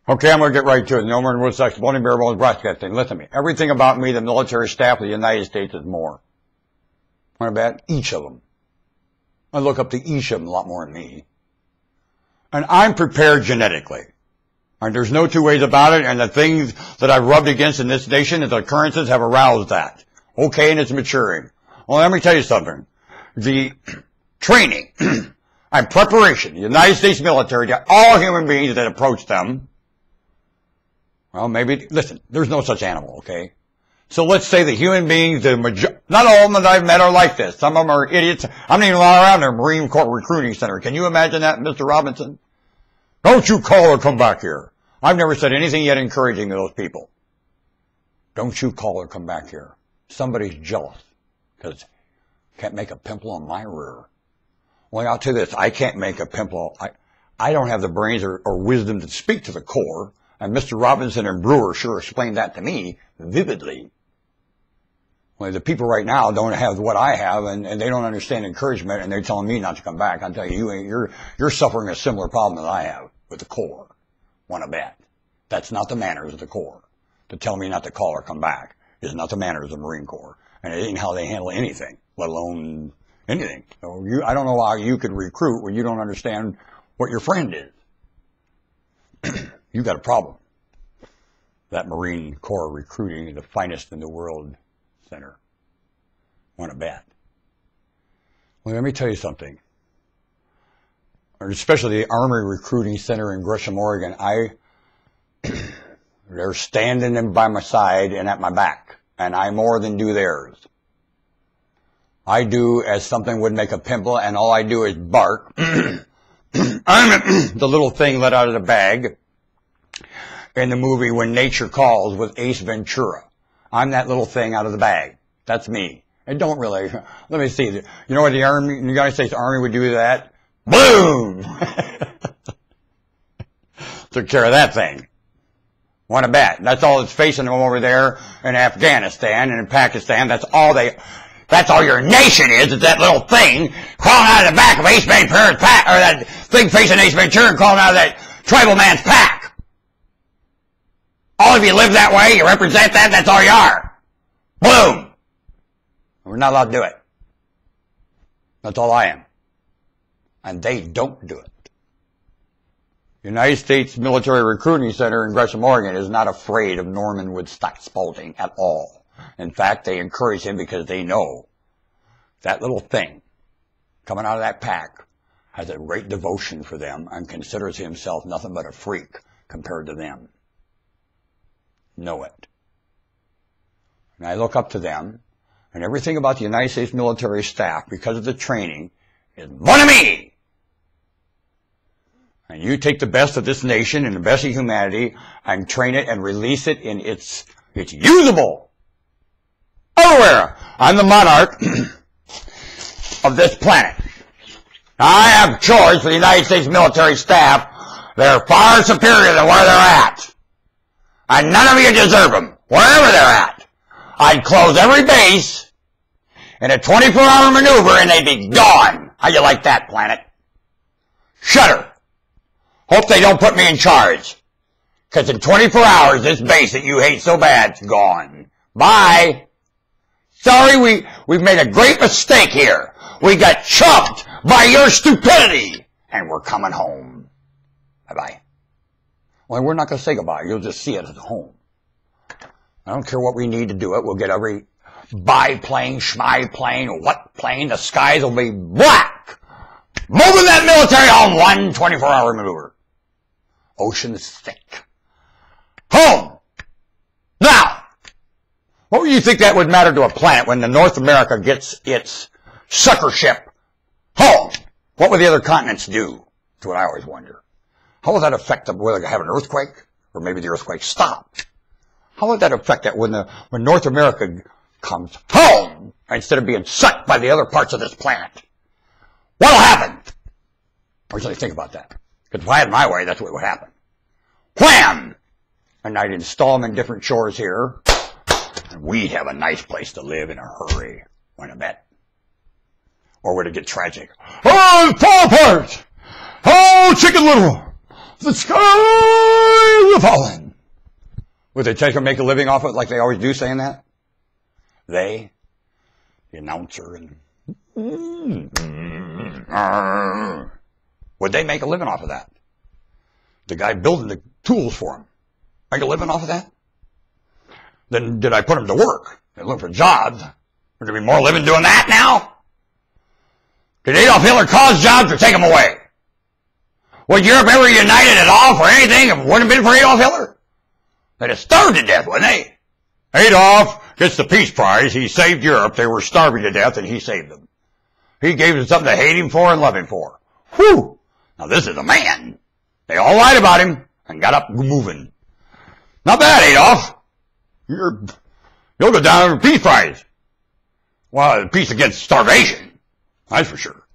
Okay, I'm going to get right to it. No more than sex, bony, bare bones, broadcasting. Listen to me. Everything about me, the military staff of the United States, is more. Want to bet? Each of them. I look up to each of them a lot more than me. And I'm prepared genetically. And there's no two ways about it. And the things that I've rubbed against in this nation, the occurrences have aroused that. Okay, and it's maturing. Well, let me tell you something. The training and preparation, the United States military, to all human beings that approach them, well, maybe, listen, there's no such animal, okay? So let's say the human beings, not all of them that I've met are like this. Some of them are idiots. I'm not even allowed around their Marine Corps recruiting center. Can you imagine that, Mr. Robinson? Don't you call or come back here. I've never said anything yet encouraging to those people. Don't you call or come back here. Somebody's jealous because can't make a pimple on my rear. Well, I'll tell you this, I can't make a pimple. I don't have the brains or wisdom to speak to the Corps. And Mr. Robinson and Brewer sure explained that to me vividly. Well, the people right now don't have what I have, and they don't understand encouragement, and they're telling me not to come back. I'll tell you, you're suffering a similar problem that I have with the Corps. Want to bet. That's not the manners of the Corps. To tell me not to call or come back is not the manners of the Marine Corps. And it ain't how they handle anything, let alone anything. So I don't know how you could recruit when you don't understand what your friend is. You got a problem. That Marine Corps recruiting is the finest in the world center. Want to bet? Well, let me tell you something. Especially the Army Recruiting Center in Gresham, Oregon. They're standing by my side and at my back, and I more than do theirs. I do as something would make a pimple, and all I do is bark. I'm the little thing let out of the bag in the movie When Nature Calls with Ace Ventura. I'm that little thing out of the bag. That's me. And don't really, let me see. You know what the United States Army would do to that? Boom! Took care of that thing. Want to bet. That's all that's facing them over there in Afghanistan and in Pakistan. That's all your nation is that little thing crawling out of the back of Ace Ventura's pack, or that thing facing Ace Ventura and crawling out of that tribal man's pack. All of you live that way, you represent that, that's all you are. Boom! We're not allowed to do it. That's all I am. And they don't do it. United States Military Recruiting Center in Gresham, Oregon is not afraid of Norman Woodstock Spalding at all. In fact, they encourage him because they know that little thing coming out of that pack has a great devotion for them and considers himself nothing but a freak compared to them. Know it. And I look up to them, and everything about the United States military staff, because of the training, is mon ami. And you take the best of this nation and the best of humanity and train it and release it in it's usable. Everywhere. I'm the monarch of this planet. I have chores for the United States military staff that are far superior than where they're at. And none of you deserve them, wherever they're at. I'd close every base in a 24-hour maneuver and they'd be gone. How you like that, planet? Shudder. Hope they don't put me in charge. Because in 24 hours, this base that you hate so bad's gone. Bye. Sorry, we've made a great mistake here. We got chumped by your stupidity. And we're coming home. Bye-bye. Well, we're not going to say goodbye. You'll just see it at home. I don't care what we need to do it. We'll get every biplane, schmi-plane, what plane. The skies will be black. Moving that military on one 24-hour maneuver. Ocean's thick. Home. Now, what would you think that would matter to a planet when the North America gets its sucker ship home? What would the other continents do? That's what I always wonder. How will that affect them, whether they have an earthquake, or maybe the earthquake stopped? How would that affect that when North America comes home, instead of being sucked by the other parts of this planet? What'll happen? I usually think about that. Because if I had my way, that's what would happen. Wham! And I'd install them in different shores here, and we'd have a nice place to live in a hurry. Want to bet? Or would it get tragic? Oh, fall apart! Oh, Chicken Little! The sky the fallen. Would they take and make a living off it like they always do saying that? They, the announcer, and would they make a living off of that? The guy building the tools for them. Make a living off of that? Then did I put them to work? They look for jobs. Would there be more living doing that now? Did Adolf Hitler cause jobs or take them away? Would Europe ever united at all for anything if it wouldn't have been for Adolf Hitler? They'd have starved to death, wouldn't they? Adolf gets the Peace Prize. He saved Europe. They were starving to death, and he saved them. He gave them something to hate him for and love him for. Whew! Now this is a man. They all lied about him and got up moving. Not bad, Adolf. You'll go down with a Peace Prize. Well, peace against starvation. That's for sure.